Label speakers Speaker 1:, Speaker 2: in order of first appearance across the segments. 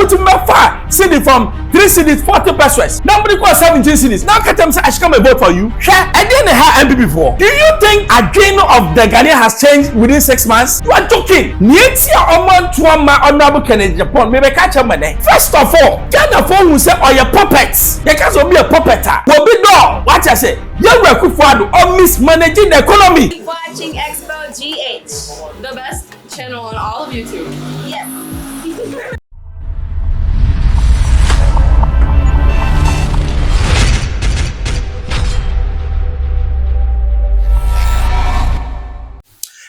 Speaker 1: Mutumba city from 3 cities 40 pesos. Nobody call 17 cities. Now catch them say I should come and vote for you. I didn't have MP before. Do you think a gain of the Ghanaian has changed within 6 months? You are joking. Nietia Oman Tuama Honorable Kennedy Japan. Maybe catch a money. First of all, Ghana phone will say, oh, your puppets. You can't be a puppeter. Will be no. What I say? You work with or mismanaging the economy.
Speaker 2: Keep watching Xposed GH, the best channel on all of YouTube. Yes.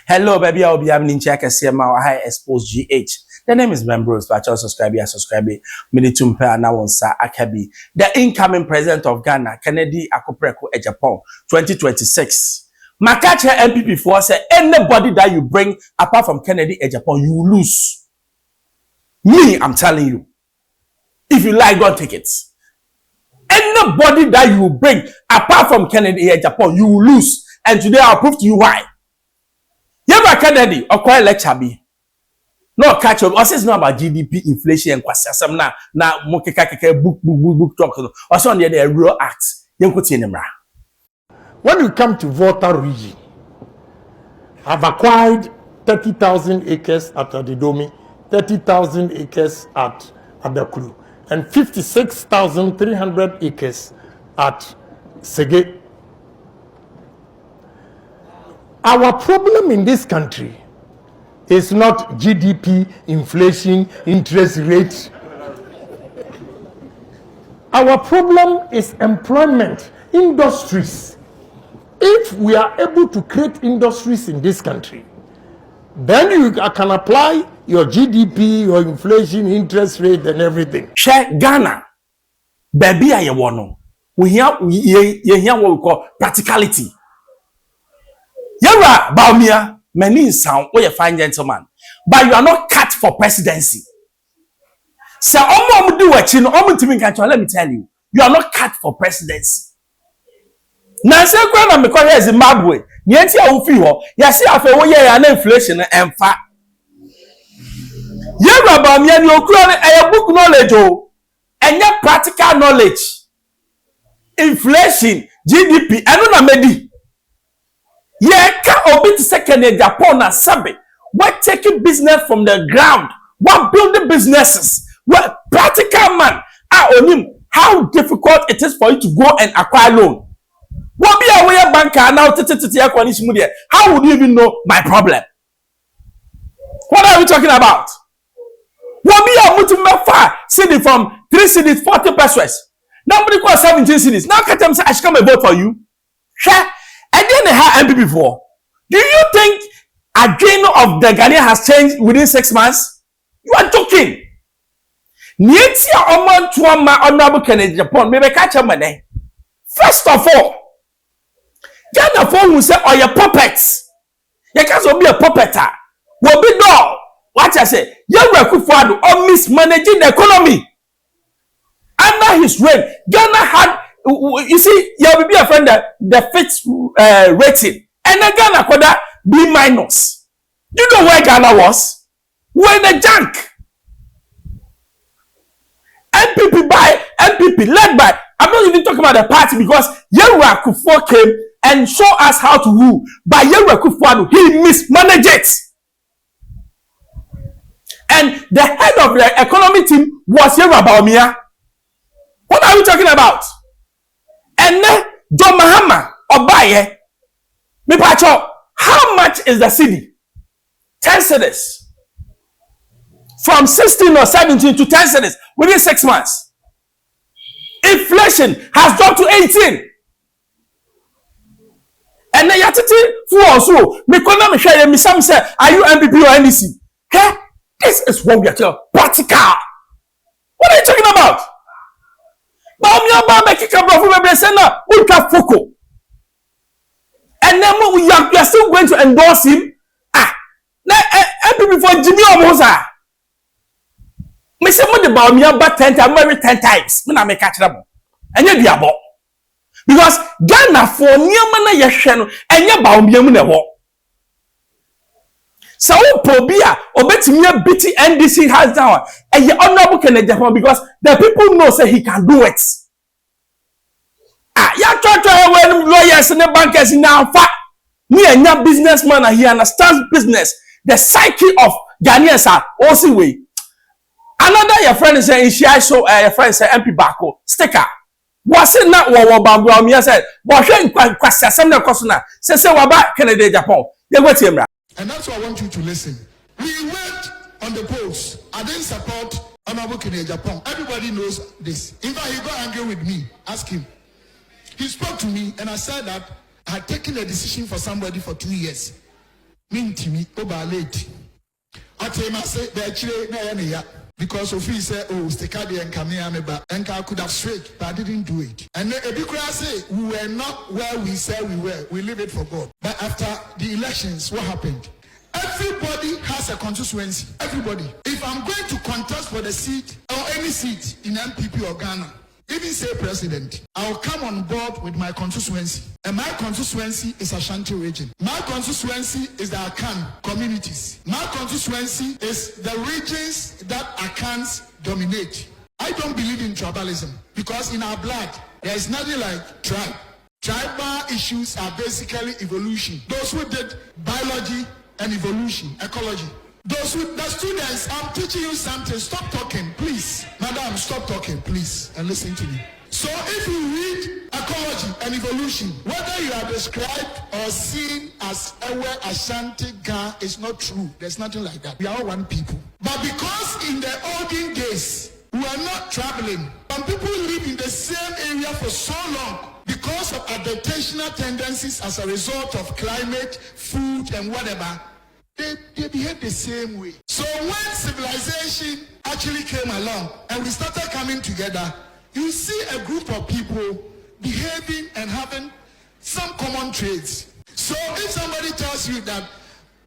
Speaker 1: Hello, baby. I'll be having check and see my high Xposed GH. The name is Membros, but I'll subscribe. Minitumpe Anawonsa Akabi. The incoming president of Ghana, Kennedy Akufo-Addo Japan, 2026. Makache MPP for say anybody that you bring apart from Kennedy Japan, you will lose. Me, I'm telling you. If you like, don't take it. Anybody that you bring apart from Kennedy Japan, you will lose. And today I'll prove to you why. Yeba Kennedy or quite lecture be. No catch up. Also, it's not about GDP, inflation, and kwasiasam na mokeka book talk. Also, on the real act.
Speaker 3: When you come to Volta region, I've acquired 30,000 acres at Addo, 30,000 acres at Addo, and 56,300 acres at Sege. Our problem in this country is not GDP, inflation, interest rate. Our problem is employment, industries. If we are able to create industries in this country, then you can apply your GDP, your inflation, interest rate, and everything.
Speaker 1: Share Ghana, baby, I want we hear what we call practicality. Yara Bawumia, many sound or a fine gentleman, but you are not cut for presidency. So, do what you know. Let me tell you, you are not cut for presidency. Nancy Grana because Zimbabwe, Yanti Ufiho, Yasi after 1 year and inflation and fat. Yara Bawumia, you crown a book knowledge, and your practical knowledge, inflation, GDP, and on a medi. Yeah, can obey to second in Japan and Sabi. What taking business from the ground? What building businesses? What practical man? On him, how difficult it is for you to go and acquire loan. What be a way banker now? How would you even know my problem? What are we talking about? What be a Mutumba city from 3 cities 40 pesos? Nobody call 17 cities. Now catch them say I should come and vote for you. I didn't have MP before. Do you think a gain of the Ghanaian has changed within 6 months? You are joking. Nietia Oman Tuama Honorable Kennedy Japan. Maybe catch a money. First of all, Ghana phone will say, oh, your puppets. You can't be a puppeter. Will be no. What I say? You work with Addo or mismanaging the economy. Under his reign, Ghana had. You see, you will be a friend that the fixed rating, and then Ghana could B minus. You know where Ghana was? We're in the junk. MPP led by. I'm not even talking about the party because Yewura Akufo came and showed us how to rule. But Yewura Akufo, he mismanaged it. And the head of the economy team was Yewura Bawumia. What are we talking about? And then John Mahama Obaye, me pacho, how much is the cedi? 10 cedis. From 16 or 17 to 10 cedis within 6 months. Inflation has dropped to 18. And then yatiti Foolz, me kona me share me some say, are you MPP or NDC? Okay? This is what we are talking practical. What are you talking about? Bawumia ba make kika bro for me say na ultra foko. And then you are still going to endorse him. Na MPP for Jimmy Omoza. Me say mo the Bawumia ba 10 times, every 10 times. Me na make catch them. Enye biabo. Because Ghana for niyama na yehwe no enye Bawumia mu na wo. So Pobia Obetimia BT NDC has down and you honorable Kennedy Japan because the people know say he can do it. Ya try when lawyers and the bankers now fat me and your businessman and he understands business. The psyche of Ghanaians are also way. Another your friend is saying she so your friend say MP Bako sticker. Was it not what Bawumia said? Was she question some question say waba Kennedy Japan. They wait him.
Speaker 4: And that's why I want you to listen. We went on the polls. I didn't support Honorable Kennedy Japan. Everybody knows this. In fact, he got angry with me. Ask him. He spoke to me and I said that I had taken a decision for somebody for 2 years. Mean to me, over late. I tell him, I said, because Sophie said, oh, Stekadi and Kamea, and I could have straight, but I didn't do it. And because I say we were not where we said we were, we leave it for God. But after the elections, what happened? Everybody has a constituency. Everybody. If I'm going to contest for the seat or any seat in MPP or Ghana, even say president, I'll come on board with my constituency. And my constituency is Ashanti region. My constituency is the Akan communities. My constituency is the regions that Akans dominate. I don't believe in tribalism because in our blood, there is nothing like tribe. Tribal issues are basically evolution. Those who did biology and evolution, ecology. The students, I'm teaching you something. Stop talking, please. Madam, stop talking, please, and listen to me. So if you read ecology and evolution, whether you are described or seen as Ewe Ashanti Ga is not true. There's nothing like that. We are all one people. But because in the olden days, we are not traveling, some people live in the same area for so long because of adaptational tendencies as a result of climate, food, and whatever. They behave the same way. So when civilization actually came along and we started coming together, you see a group of people behaving and having some common traits. So if somebody tells you that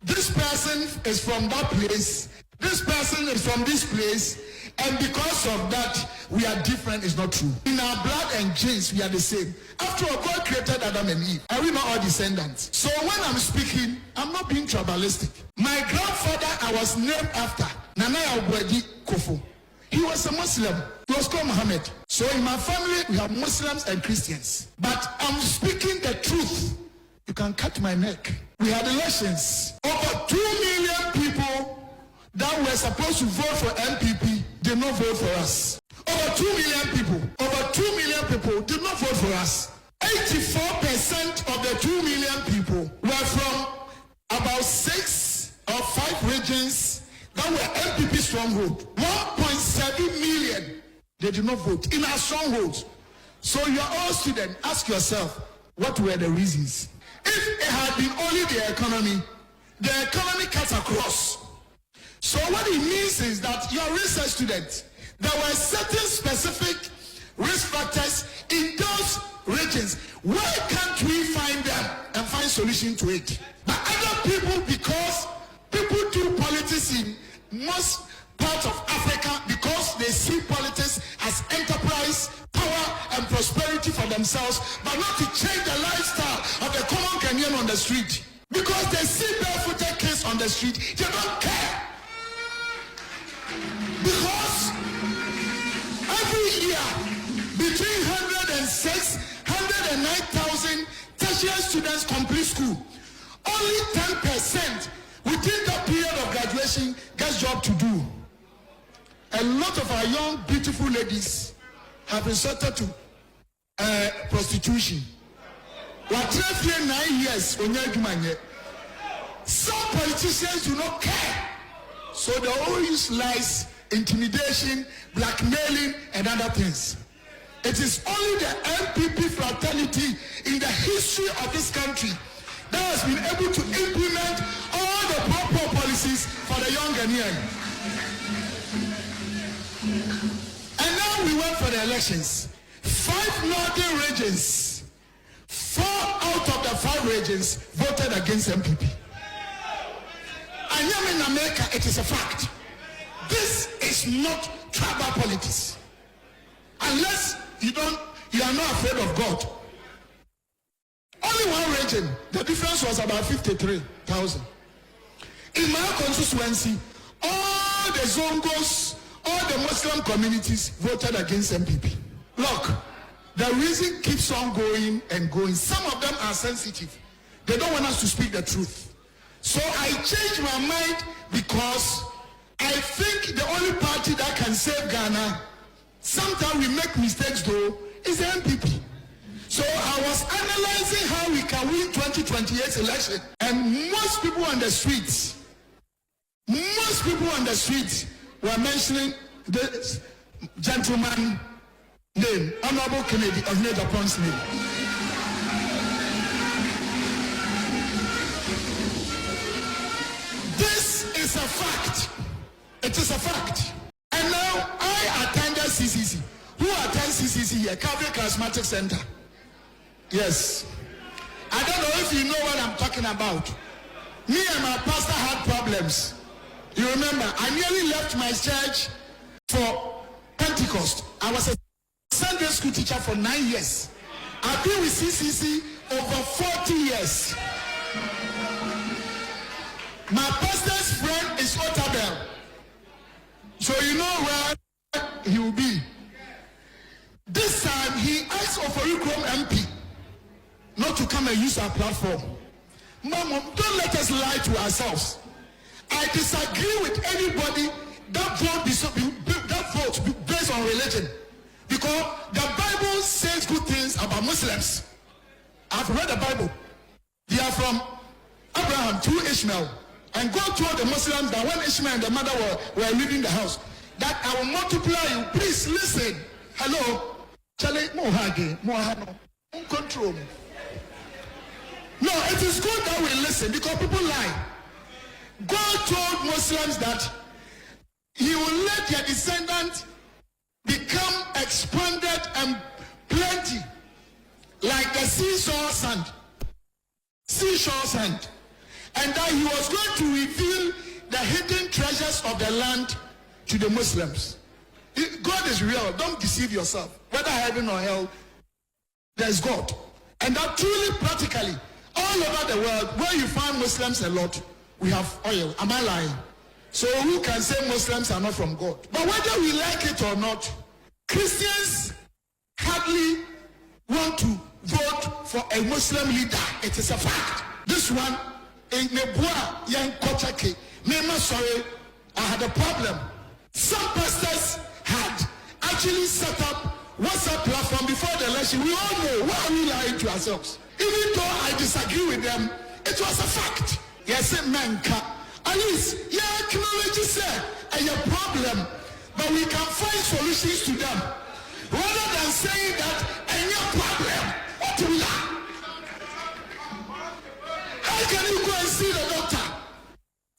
Speaker 4: this person is from that place, this person is from this place, and because of that, we are different, is not true. In our blood and genes, we are the same. After all, God created Adam and Eve, and we are all descendants. So when I'm speaking, I'm not being tribalistic. My grandfather, I was named after Nana Abwedi Kofo. He was a Muslim. He was called Muhammad. So in my family, we have Muslims and Christians. But I'm speaking the truth. You can cut my neck. We had elections. Over 2 million people that were supposed to vote for MPP did not vote for us. Over 2 million people did not vote for us. 84% of the 2 million people were from about 6 or 5 regions that were MPP stronghold. 1.7 million, they did not vote in our strongholds. So you are all students, ask yourself, what were the reasons? If it had been only the economy cuts across. So what it means is that you're a research student. There were certain specific risk factors in those regions. Why can't we find them and find solution to it? But other people, because people do politics in most parts of Africa because they see politics as enterprise, power, and prosperity for themselves, but not to change the lifestyle of the common Ghanaian on the street. Because they see barefooted kids on the street, they don't care. Because every year, between 106, 109,000 tertiary students complete school. Only 10% within that period of graduation gets job to do. A lot of our young, beautiful ladies have resorted to prostitution. What 9 years, some politicians do not care. So they always use lies, intimidation, blackmailing, and other things. It is only the MPP fraternity in the history of this country that has been able to implement all the proper policies for the young Ghanaian. And now we went for the elections. 5 northern regions, 4 out of the 5 regions voted against MPP. And here in America, it is a fact. This is not tribal politics. Unless you are not afraid of God. Only one region, the difference was about 53,000. In my constituency, all the Zongos, all the Muslim communities voted against MPP. Look, the reason keeps on going and going. Some of them are sensitive. They don't want us to speak the truth. So I changed my mind because I think the only party that can save Ghana, sometimes we make mistakes though, is the MPP. So I was analyzing how we can win 2028 election. And most people on the streets were mentioning this gentleman name, Honorable Kennedy of Japan's name. This is a fact. It is a fact. And now I attended CCC. Who attends CCC here? Calvary Charismatic Center. Yes. I don't know if you know what I'm talking about. Me and my pastor had problems. You remember, I nearly left my church for Pentecost. I was a Sunday school teacher for 9 years. I've been with CCC over 40 years. My pastor's friend is Otabel. So you know where he will be. This time he asked Oforikrom MP not to come and use our platform. Mama, don't let us lie to ourselves. I disagree with anybody that vote based on religion. Because the Bible says good things about Muslims. I've read the Bible. They are from Abraham to Ishmael. And God told the Muslims that when Ishmael and the mother were leaving the house, that I will multiply you. Please listen. Hello. Chale mohage, mohano. Control me. No, it is good that we listen because people lie. God told Muslims that he will let their descendants become expanded and plenty like the seashore sand. And that he was going to reveal the hidden treasures of the land to the Muslims. God is real. Don't deceive yourself. Whether heaven or hell, there's God. And that truly, practically, all over the world, where you find Muslims a lot, we have oil. Am I lying? So who can say Muslims are not from God? But whether we like it or not, Christians hardly want to vote for a Muslim leader. It is a fact. This one, in Nebua, Yang Kochake, Mema, sorry, I had a problem. Some pastors had actually set up WhatsApp platform before the election. We all know, why are we lying to ourselves? Even though I disagree with them, it was a fact. Yes, manka. At least, yeah, acknowledge a problem, but we can find solutions to them. Rather than saying that any problem, what do we have? How can you go and see the doctor?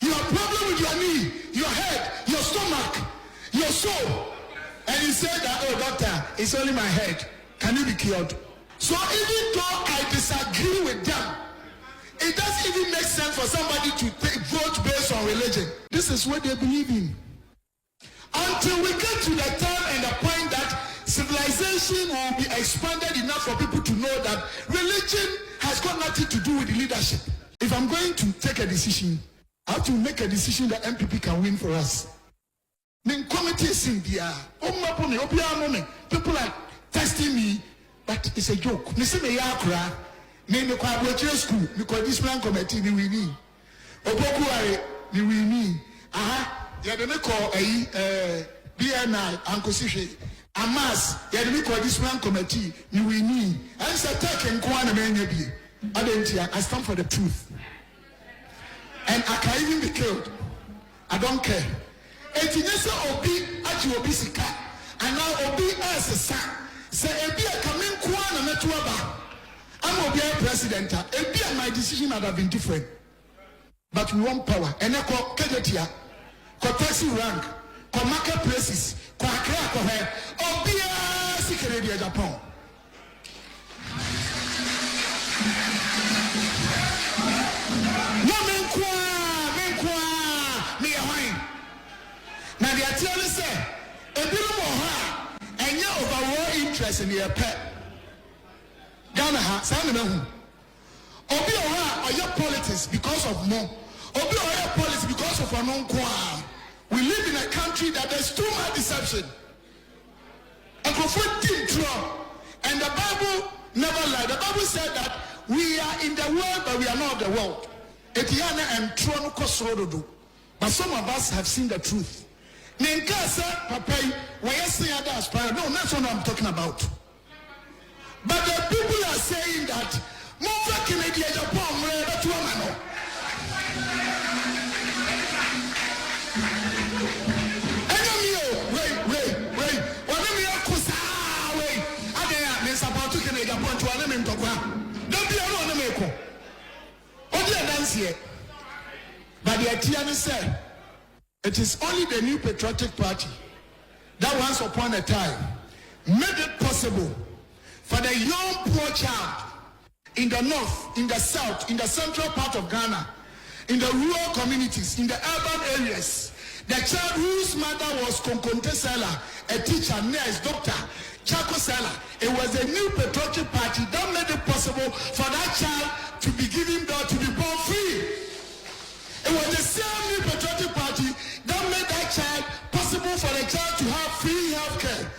Speaker 4: You have a problem with your knee, your head, your stomach, your soul. And you say that, oh doctor, it's only my head. Can you be cured? So even though I disagree with them, it doesn't even make sense for somebody to vote based on religion. This is what they believe in. Until we get to the time and the point that civilization will be expanded enough for people to know that religion has got nothing to do with the leadership. If I'm going to take a decision, I have to make a decision that MPP can win for us. People are testing me, but it's a joke. Me me kwa bochire school, me kwa discipline committee me wini. Obokuare me wini. Aha, ya de me call BNI ankosihwe. Amas, ya de me kwa discipline committee me wini. And say take nko na me nya bi. Adentia, I stand for the truth. And I can even be killed. I don't care. Etinyesa obi achi obi sika. And now obi asesa. Say ebi akamen kwa na metu aba. I'm going to be a president. My decision might have been different. But we want power. And I call Kejetia, call taxi rank, call marketplaces, call Accra, call her, or be a secretary of Japan. No, me a wine. Now, they are telling us, a bit more, and you're overall interest in your pet. Ghana ha, say me know. Obi oha or your politics because of more. Obi oya police because of an unqua. We live in a country that there's too much deception. And the Bible never lied. The Bible said that we are in the world, but we are not of the world. Etiana and Tron Kosrodo. But some of us have seen the truth. Ninkasa, Papa, why are saying that? No, that's what I'm talking about. But the people are saying that more Canadian Japan, where that's woman. But the Atiani said, it is only the new patriotic party that once upon a time made it possible for the young poor child in the north, in the south, in the central part of Ghana, in the rural communities, in the urban areas, the child whose mother was Konkonte seller, a teacher, nurse, doctor, Chaco seller. It was a new patriotic party that made it possible for that child to be given birth, to be born free. It was the same new patriotic party that made that child possible for the child to have free health care,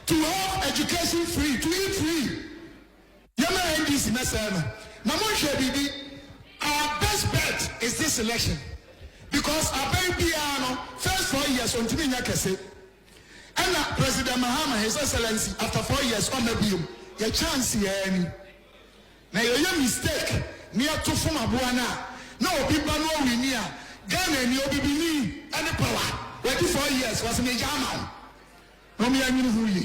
Speaker 4: to have education free, to eat free. Yama NDC Mesana. Namusha Bibi, our best bet is this election. Because our baby first 4 years on Timinya Kese. And President Mahama, His Excellency, after 4 years on the bill, your chance here. Now your mistake near to form Abuana. No people know we near Ghana and you'll be and the power. 24 years was in a German. No me and you.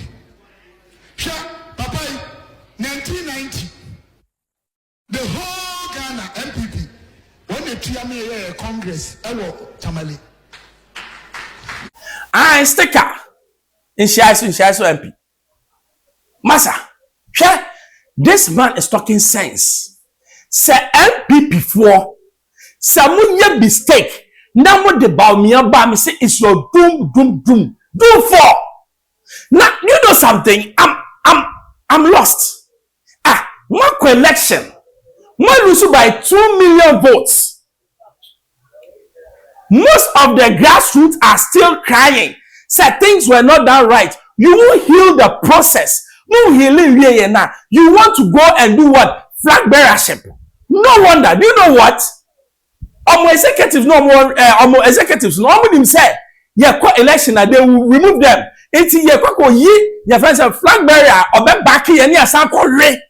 Speaker 4: Sure, Papa, 1990. The whole Ghana MPP, when they try me Congress, I will Tamale.
Speaker 1: I sticker in Shiaso MP. Massa, sure, this man is talking sense. Say MPP 4. Samunya mistake. Now what the Bawumia ba me say is your doom for. Now you know something. I'm lost. One election. One lose by 2 million votes. Most of the grassroots are still crying. Say things were not done right. You won't heal the process. No healing now. You want to go and do what? Flag bearership. No wonder. Do you know what? Executives no more executives no more them say election and they will remove them. It's your friends a flag bearer or back here near San Corre.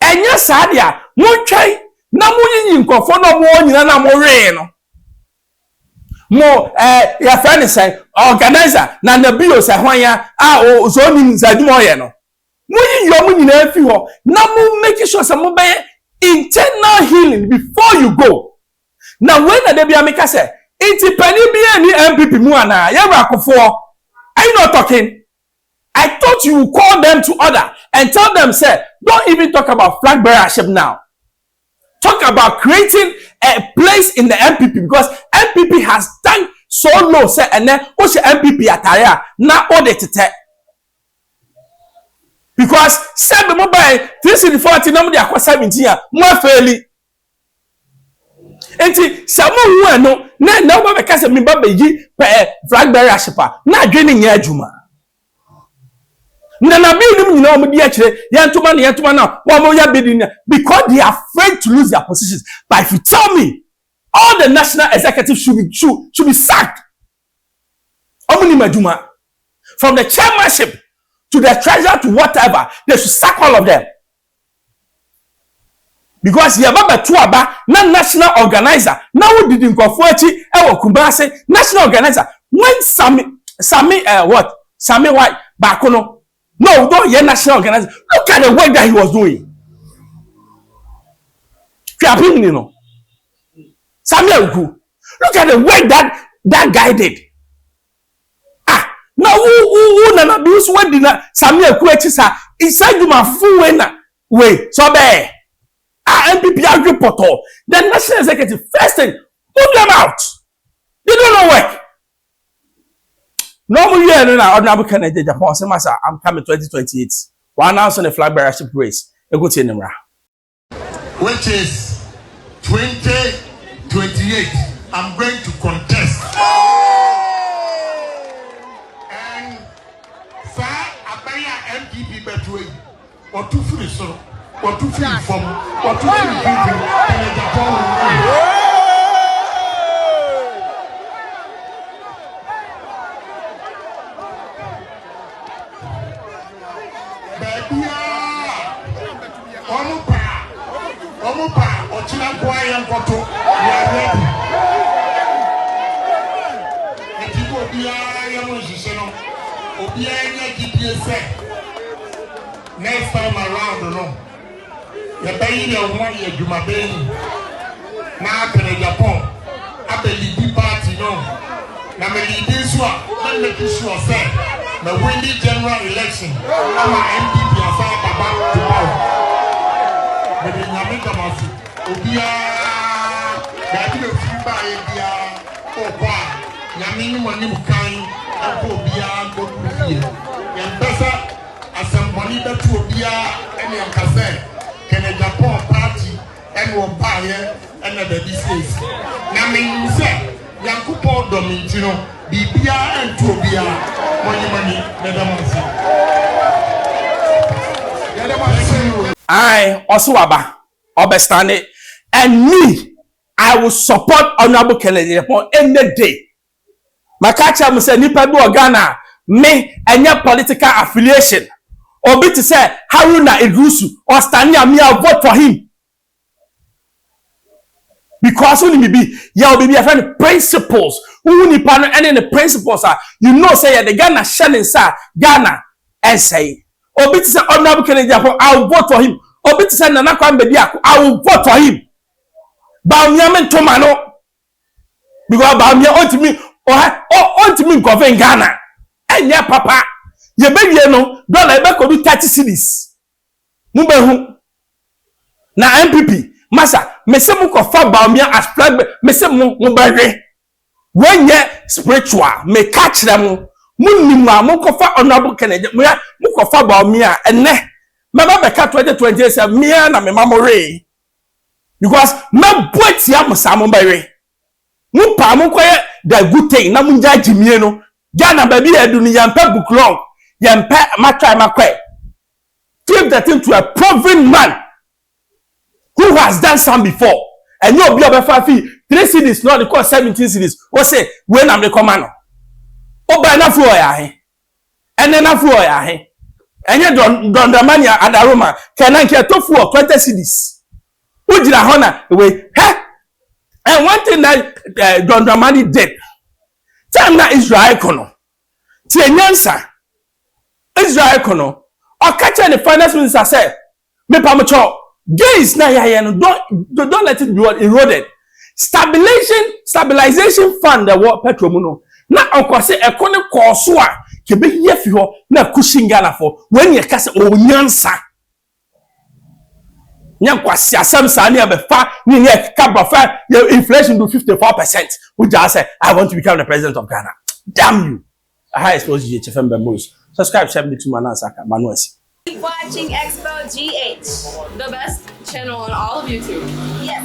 Speaker 1: And yes, Sadia, no try no more in conform no more more your friend say organizer na the bill say wanya so nim zadumoye no mo yin yo mo nyina fi ho na mo make sure say mo be internal healing before you go. Now when the Debbie Amika say, it's a penny be any MPP muana, are you not talking? I thought you would call them to order and tell them, say, don't even talk about flag bearership now. Talk about creating a place in the MPP because MPP has done so low, say, and then what's the MPP at now audit it. Because 7 mobile 340 number they 17 more fairly. Enti samu hu no na ba ka se me ba beji flag bearership na adwene nya adwuma. Na bi nim nyina o di akire yentuma na wo mo ya bedi because they are afraid to lose their positions. But if you tell me all the national executives should be sacked. Omuni maduma from the chairmanship to the treasurer to whatever, they should sack all of them. Because you have two aba na national organizer. Now we didn't go for it. Kumase national organizer. When Sami White Bakono. No, don't hear national organizer. Look at the work that he was doing. Samuel Uku. Look at the work that guy did. Now who na abuse when did Samuel Kuechisa inside you my full way so be MPP argue portal the national executive first thing put them out. They don't know work. No more year now ordinary Canada Japan say massa I'm coming 2028. One announce on the flag bearership race. E go tie nimra.
Speaker 4: Which is 2028, I'm going to contest. And sir, Abaya MPP Betway, or two free so, or two free from, or two free people, and Japan. Omupa, Ochina Boy and Koto, we are ready. And you will be a musician, Obia GPS. Next time around, no. You're paying your 1 year, you my baby. Now, can Japan, I believe party, no. Now, maybe this one, I'm making sure, sir, the windy general election, I'm an MPP and South about tomorrow. But in Yamika, Obia, that you feel by India, oh, why? Yamin, one new kind, and Obia, go to here. And better as some money that to Obia and your cassette, can a Japan party and one buyer and a baby says. Yamin, you say, Yankupo Domintino, Bibia and Tobia, money,
Speaker 1: I also aba obestande and me I will support Honorable Kennedy upon any day. Makacha muse nipa bi Ghana me any political affiliation. Obi to say Haruna Idrusu or Stania me I vote for him. Because only be ya obi be a friend principles. Who ni pan any the principles are you know say the Ghana shining sir Ghana and say Obi to say Honorable Kennedy I will vote for him. Obi to say Nana Kwambedi I will vote for him. Bawumia men tomano because Bawumia ultimate govern Ghana. Enya papa ye be wie no dollar e be ko do 30 cedis. Mu be hu na MPP masa mese mu ko fa Bawumia as flag mese mu be hwe wenye spiritual me catch them munnim a mo ko fa Honorable Kennedy mu ko fa Bawumia ene mama be ka 2020 say me na me mamore because na boati am samo be hwe mu pa mu koye the good thing na mu judge mie no Ghana baby edu ni yampa book long yampa matry makwe give the thing to a proven man who has done some before and you be obefa fi 3 cities not the cost 17 cities o say when am the command o ba na fu oya he ene na fu oya he enye don mania adaroma kenan ke tofu 20 cities o jira hona we he and one thing that Don Dramani did time na Israel kono ti enyansa Israel kono o catch the finance minister say me pamocho gays na ya no don't let it be eroded stabilization fund the war petrol no na okwase ekone koso a kebe yefi ho na kushingana for when you kase o nyansa nyankwasi asem sa na be fa ni kabra inflation do 54%. Who just say I want to become the president of Ghana. Damn you. I Xposed GHFM Bemos. Subscribe, share me to Manasaka Manuasi.
Speaker 2: Keep watching Xposed GH, the best channel on all of YouTube. Yes.